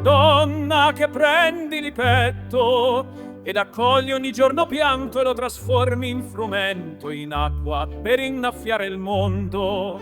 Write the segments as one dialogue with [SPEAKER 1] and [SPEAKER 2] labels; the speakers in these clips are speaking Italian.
[SPEAKER 1] Donna che prendi di petto ed accogli ogni giorno pianto e lo trasformi in frumento, in acqua per innaffiare il mondo.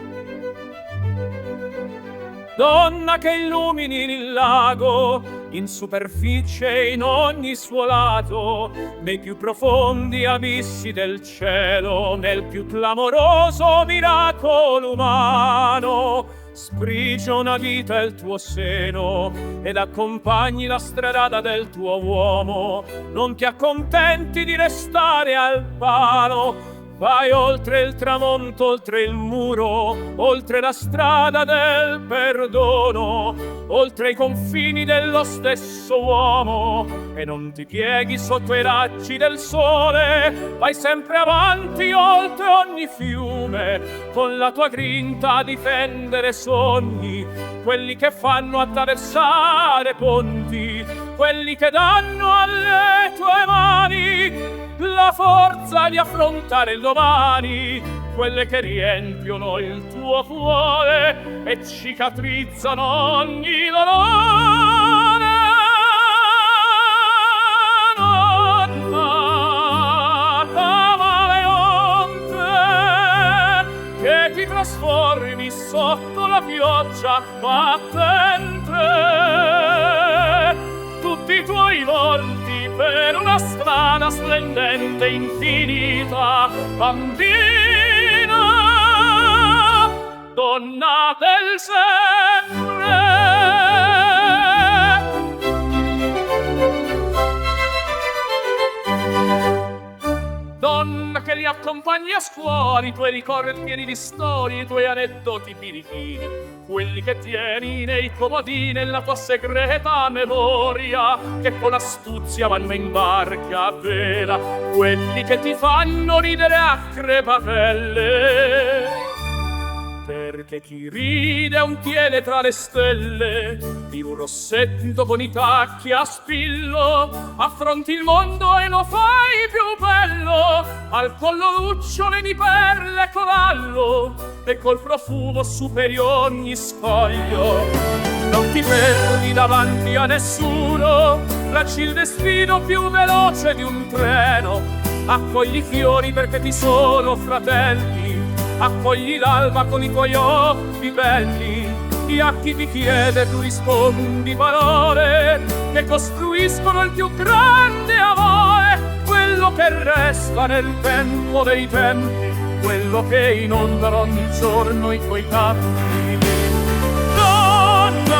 [SPEAKER 1] Donna che illumini il lago in superficie e in ogni suo lato, nei più profondi abissi del cielo, nel più clamoroso miracolo umano. Sprigiona vita il tuo seno ed accompagni la strada del tuo uomo. Non ti accontenti di restare al palo, vai oltre il tramonto, oltre il muro, oltre la strada del perdono, oltre i confini dello stesso uomo, e non ti pieghi sotto i raggi del sole. Vai sempre avanti oltre ogni fiume, con la tua grinta a difendere sogni, quelli che fanno attraversare ponti, quelli che danno alle tue mani la forza di affrontare il domani, quelle che riempiono il tuo cuore e cicatrizzano ogni dolore. Donna camaleonte, che ti trasformi sotto la pioggia battente, tutti i tuoi volti per una strada splendente infinita, bambina, donna del sempre. Donna che li accompagni a scuola, i tuoi ricordi pieni di storie, i tuoi aneddoti birichini, quelli che tieni nei comodini nella tua segreta memoria, che con astuzia vanno in barca a vela, quelli che ti fanno ridere a crepapelle. Perché chi ride è un piede tra le stelle, di un rossetto con i tacchi a spillo, affronti il mondo e lo fai più bello, al collo lucciole di perle e corallo, e col profumo superi ogni scoglio. Non ti fermi davanti a nessuno, tracci il destino più veloce di un treno, accogli i fiori perché ti sono fratelli, accogli l'alba con i tuoi occhi belli, e a chi ti chiede tu rispondi parole che costruiscono il più grande amore, quello che resta nel tempo dei tempi, quello che inonda ogni giorno i tuoi campi. Donna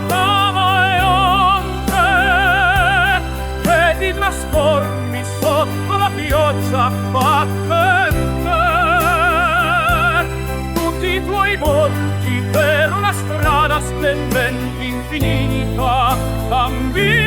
[SPEAKER 1] camaleonte, che ti trasformi sotto la pioggia battente, tutti i tuoi volti per una strada splendente infinita, bambina.